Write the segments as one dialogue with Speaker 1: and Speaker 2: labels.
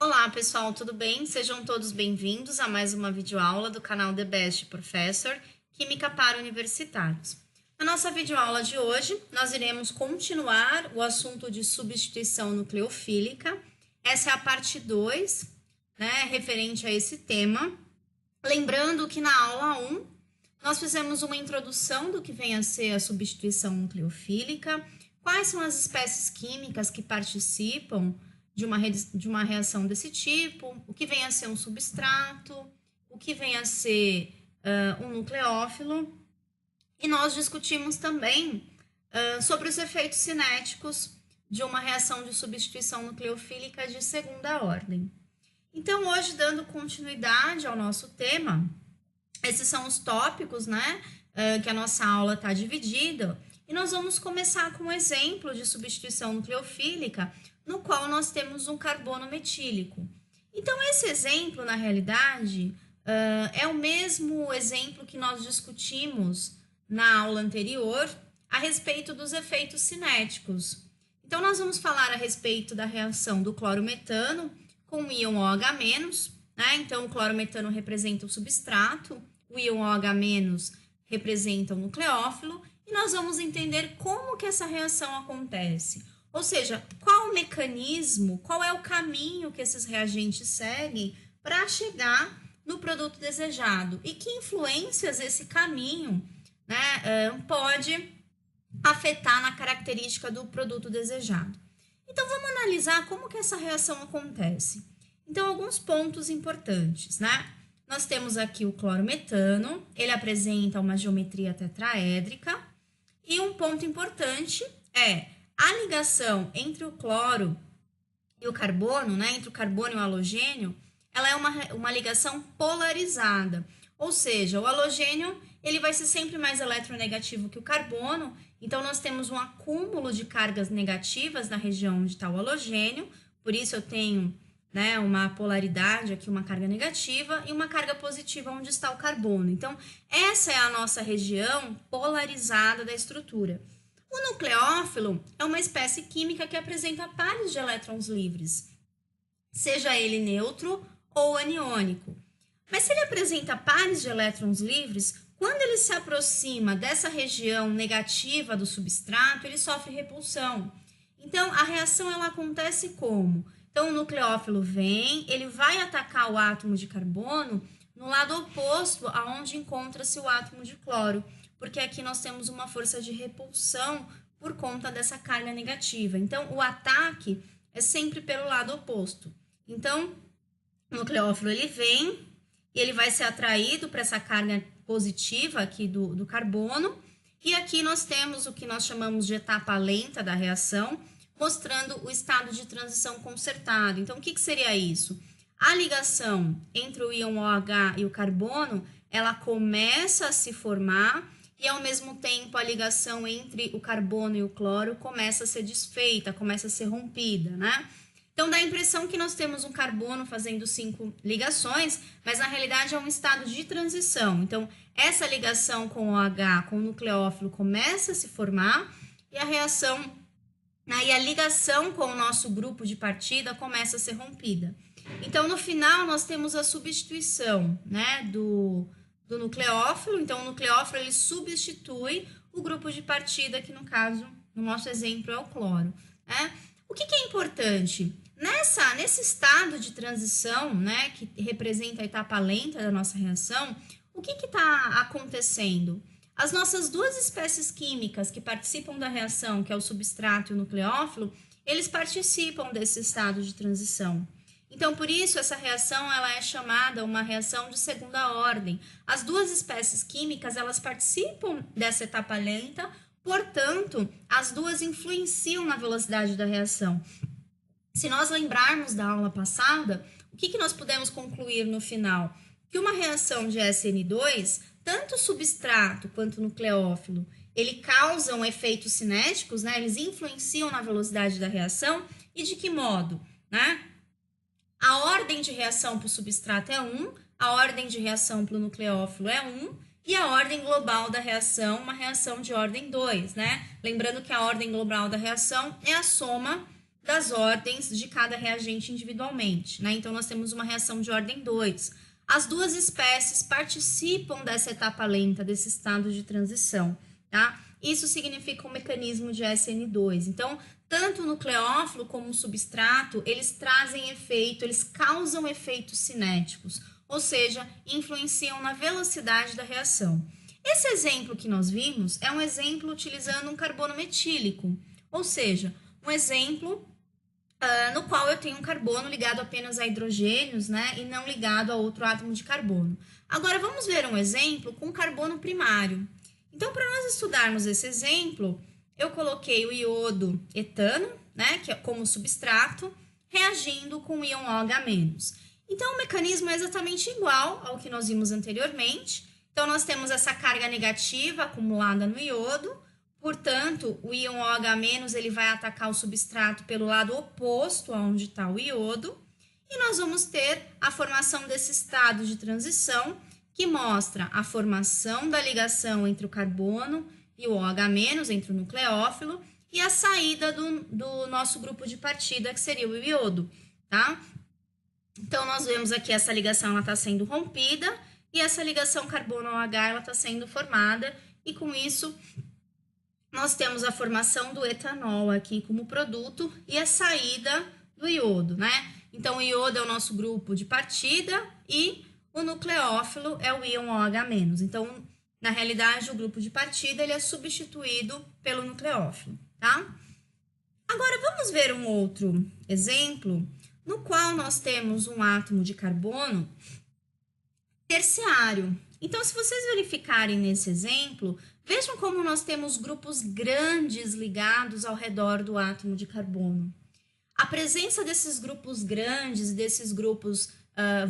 Speaker 1: Olá pessoal, tudo bem? Sejam todos bem-vindos a mais uma videoaula do canal The Best Professor, Química para Universitários. Na nossa videoaula de hoje, nós iremos continuar o assunto de substituição nucleofílica. Essa é a parte 2, né, referente a esse tema. Lembrando que na aula 1, nós fizemos uma introdução do que vem a ser a substituição nucleofílica, quais são as espécies químicas que participam de uma reação desse tipo, o que vem a ser um substrato, o que vem a ser um nucleófilo. E nós discutimos também sobre os efeitos cinéticos de uma reação de substituição nucleofílica de segunda ordem. Então, hoje, dando continuidade ao nosso tema, esses são os tópicos, né, que a nossa aula está dividida, e nós vamos começar com um exemplo de substituição nucleofílica, no qual nós temos um carbono metílico. Então, esse exemplo, na realidade, é o mesmo exemplo que nós discutimos na aula anterior a respeito dos efeitos cinéticos. Então, nós vamos falar a respeito da reação do clorometano com o íon OH-, né? Então, o clorometano representa o substrato, o íon OH- representa o nucleófilo, e nós vamos entender como que essa reação acontece. Ou seja, qual o mecanismo, qual é o caminho que esses reagentes seguem para chegar no produto desejado e que influências esse caminho, né, pode afetar na característica do produto desejado. Então, vamos analisar como que essa reação acontece. Então, alguns pontos importantes, né? Nós temos aqui o clorometano, ele apresenta uma geometria tetraédrica, e um ponto importante é a ligação entre o cloro e o carbono, né, entre o carbono e o halogênio, ela é uma ligação polarizada, ou seja, o halogênio ele vai ser sempre mais eletronegativo que o carbono, então nós temos um acúmulo de cargas negativas na região onde está o halogênio, por isso eu tenho, né, uma polaridade aqui, uma carga negativa, e uma carga positiva onde está o carbono. Então, essa é a nossa região polarizada da estrutura. O nucleófilo é uma espécie química que apresenta pares de elétrons livres, seja ele neutro ou aniônico. Mas se ele apresenta pares de elétrons livres, quando ele se aproxima dessa região negativa do substrato, ele sofre repulsão. Então, a reação ela acontece como? Então, o nucleófilo vem, ele vai atacar o átomo de carbono no lado oposto aonde encontra-se o átomo de cloro, porque aqui nós temos uma força de repulsão por conta dessa carga negativa. Então, o ataque é sempre pelo lado oposto. Então, o nucleófilo ele vem e ele vai ser atraído para essa carga positiva aqui do carbono, e aqui nós temos o que nós chamamos de etapa lenta da reação, mostrando o estado de transição concertado. Então, o que seria isso? A ligação entre o íon OH e o carbono, ela começa a se formar, e ao mesmo tempo a ligação entre o carbono e o cloro começa a ser desfeita, começa a ser rompida, né? Então dá a impressão que nós temos um carbono fazendo 5 ligações, mas na realidade é um estado de transição. Então essa ligação com o OH, com o nucleófilo, começa a se formar, e a reação, né, e a ligação com o nosso grupo de partida começa a ser rompida. Então no final nós temos a substituição, né, do nucleófilo. Então o nucleófilo ele substitui o grupo de partida, que no caso, no nosso exemplo, é o cloro, né? O que é importante? Nesse estado de transição, né, que representa a etapa lenta da nossa reação, o que está acontecendo? As nossas duas espécies químicas que participam da reação, que é o substrato e o nucleófilo, eles participam desse estado de transição. Então, por isso, essa reação ela é chamada uma reação de segunda ordem. As duas espécies químicas, elas participam dessa etapa lenta, portanto, as duas influenciam na velocidade da reação. Se nós lembrarmos da aula passada, o que nós podemos concluir no final? Que uma reação de SN2, tanto o substrato quanto o nucleófilo, ele causam efeitos cinéticos, né? Eles influenciam na velocidade da reação. E de que modo? Né? A ordem de reação para o substrato é 1, a ordem de reação para o nucleófilo é 1, e a ordem global da reação, uma reação de ordem 2, né? Lembrando que a ordem global da reação é a soma das ordens de cada reagente individualmente, né? Então, nós temos uma reação de ordem 2. As duas espécies participam dessa etapa lenta, desse estado de transição, tá? Isso significa um mecanismo de SN2. Então, tanto o nucleófilo como o substrato, eles trazem efeito, eles causam efeitos cinéticos, ou seja, influenciam na velocidade da reação. Esse exemplo que nós vimos é um exemplo utilizando um carbono metílico, ou seja, um exemplo no qual eu tenho um carbono ligado apenas a hidrogênios, né, e não ligado a outro átomo de carbono. Agora, vamos ver um exemplo com carbono primário. Então, para nós estudarmos esse exemplo, eu coloquei o iodo etano, né, que é como substrato, reagindo com o íon OH-. Então, o mecanismo é exatamente igual ao que nós vimos anteriormente. Então, nós temos essa carga negativa acumulada no iodo, portanto, o íon OH- ele vai atacar o substrato pelo lado oposto aonde está o iodo, e nós vamos ter a formação desse estado de transição, que mostra a formação da ligação entre o carbono e o OH-, entre o nucleófilo, e a saída do nosso grupo de partida, que seria o iodo, tá? Então, nós vemos aqui essa ligação está sendo rompida, e essa ligação carbono-OH está sendo formada, e com isso nós temos a formação do etanol aqui como produto e a saída do iodo, né? Então, o iodo é o nosso grupo de partida e o nucleófilo é o íon OH-. Então, na realidade, o grupo de partida ele é substituído pelo nucleófilo, tá? Agora, vamos ver um outro exemplo no qual nós temos um átomo de carbono terciário. Então, se vocês verificarem nesse exemplo, vejam como nós temos grupos grandes ligados ao redor do átomo de carbono. A presença desses grupos grandes, desses grupos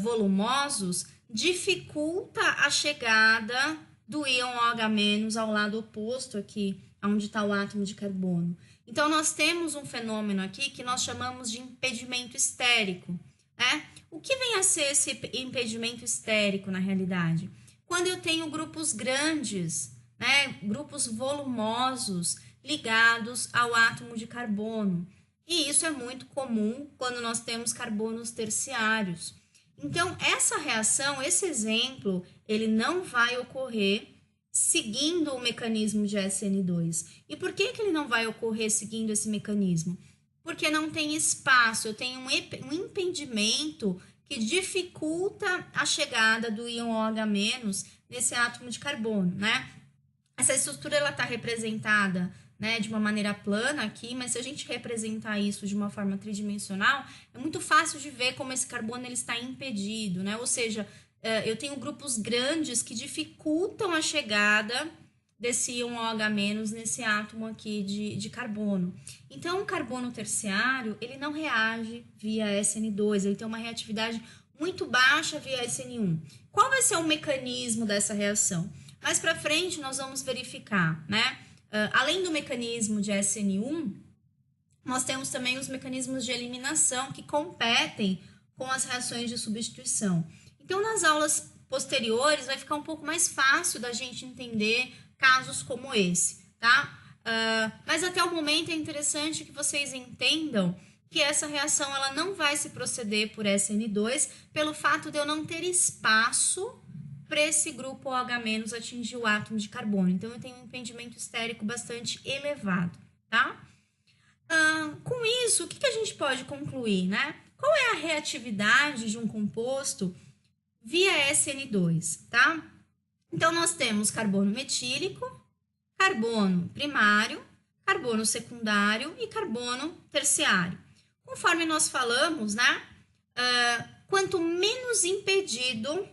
Speaker 1: volumosos, dificulta a chegada do íon OH- ao lado oposto aqui, onde está o átomo de carbono. Então, nós temos um fenômeno aqui que nós chamamos de impedimento estérico, né? O que vem a ser esse impedimento estérico na realidade? Quando eu tenho grupos grandes, né, grupos volumosos ligados ao átomo de carbono. E isso é muito comum quando nós temos carbonos terciários. Então, essa reação, esse exemplo, ele não vai ocorrer seguindo o mecanismo de SN2. E por que ele não vai ocorrer seguindo esse mecanismo? Porque não tem espaço, eu tenho um impedimento que dificulta a chegada do íon OH- nesse átomo de carbono, né? Essa estrutura ela está representada, né, de uma maneira plana aqui, mas se a gente representar isso de uma forma tridimensional, é muito fácil de ver como esse carbono ele está impedido, né? Ou seja, eu tenho grupos grandes que dificultam a chegada desse íon OH- nesse átomo aqui de carbono. Então, o carbono terciário, ele não reage via SN2, ele tem uma reatividade muito baixa via SN1. Qual vai ser o mecanismo dessa reação? Mais para frente, nós vamos verificar, né? Além do mecanismo de SN1, nós temos também os mecanismos de eliminação que competem com as reações de substituição. Então, nas aulas posteriores, vai ficar um pouco mais fácil da gente entender casos como esse, tá? Mas até o momento é interessante que vocês entendam que essa reação ela não vai se proceder por SN2 pelo fato de eu não ter espaço para esse grupo OH- atingir o átomo de carbono. Então, eu tenho um impedimento estérico bastante elevado, tá? Com isso, o que a gente pode concluir, né? Qual é a reatividade de um composto via SN2, tá? Então, nós temos carbono metílico, carbono primário, carbono secundário e carbono terciário. Conforme nós falamos, né? Quanto menos impedido,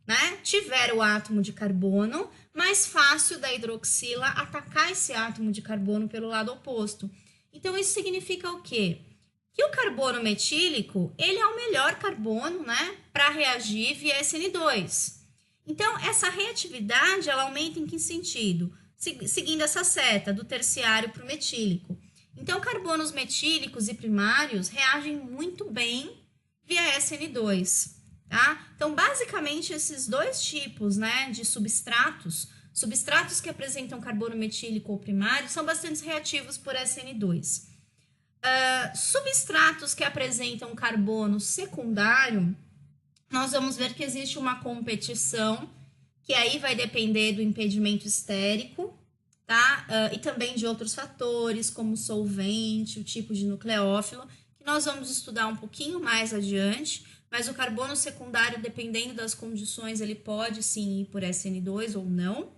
Speaker 1: né, tiver o átomo de carbono, mais fácil da hidroxila atacar esse átomo de carbono pelo lado oposto. Então, isso significa o quê? Que o carbono metílico, ele é o melhor carbono, né, para reagir via SN2. Então, essa reatividade, ela aumenta em que sentido? Seguindo essa seta, do terciário para o metílico. Então, carbonos metílicos e primários reagem muito bem via SN2. Tá? Então, basicamente, esses dois tipos, né, de substratos que apresentam carbono metílico ou primário, são bastante reativos por SN2. Substratos que apresentam carbono secundário, nós vamos ver que existe uma competição, que aí vai depender do impedimento estérico, tá? E também de outros fatores, como solvente, o tipo de nucleófilo, que nós vamos estudar um pouquinho mais adiante, mas o carbono secundário, dependendo das condições, ele pode sim ir por SN2 ou não.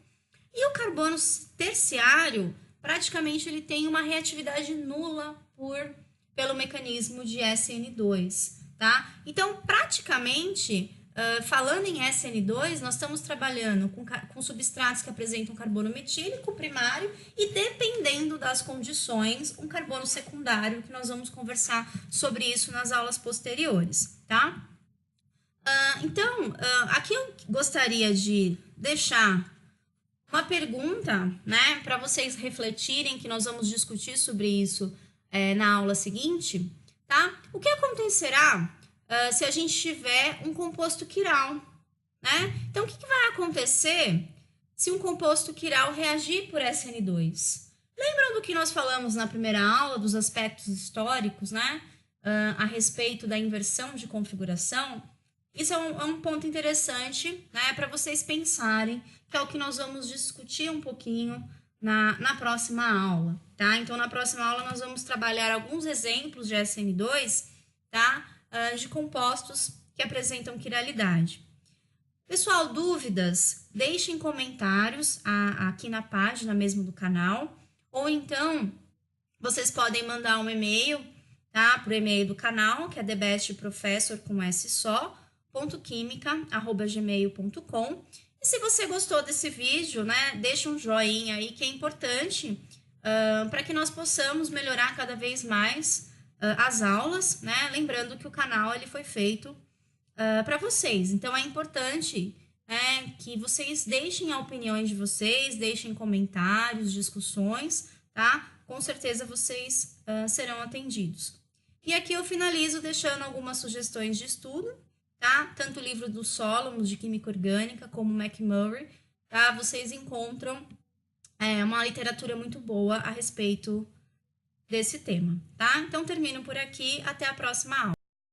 Speaker 1: E o carbono terciário, praticamente ele tem uma reatividade nula pelo mecanismo de SN2, tá? Então, praticamente, falando em SN2, nós estamos trabalhando com substratos que apresentam carbono metílico primário e, dependendo das condições, um carbono secundário, que nós vamos conversar sobre isso nas aulas posteriores, tá? Então, aqui eu gostaria de deixar uma pergunta, né, para vocês refletirem, que nós vamos discutir sobre isso na aula seguinte, tá? O que acontecerá se a gente tiver um composto quiral, né? Então, o que vai acontecer se um composto quiral reagir por SN2? Lembram do que nós falamos na primeira aula, dos aspectos históricos, né? A respeito da inversão de configuração? Isso é um ponto interessante, né, para vocês pensarem, que é o que nós vamos discutir um pouquinho na próxima aula, tá? Então, na próxima aula, nós vamos trabalhar alguns exemplos de SN2, tá? De compostos que apresentam quiralidade. Pessoal, dúvidas? Deixem comentários aqui na página mesmo do canal, ou então, vocês podem mandar um e-mail, tá? Para o e-mail do canal, que é thebestprofessor com S só, .química@gmail.com. E se você gostou desse vídeo, né, deixa um joinha aí, que é importante para que nós possamos melhorar cada vez mais as aulas, né? Lembrando que o canal ele foi feito para vocês, então é importante que vocês deixem a opinião de vocês, deixem comentários, discussões, tá? Com certeza vocês serão atendidos. E aqui eu finalizo deixando algumas sugestões de estudo, tá? Tanto o livro do Solomon, de Química Orgânica, como o McMurray, tá? Vocês encontram uma literatura muito boa a respeito desse tema, tá? Então, termino por aqui. Até a próxima aula.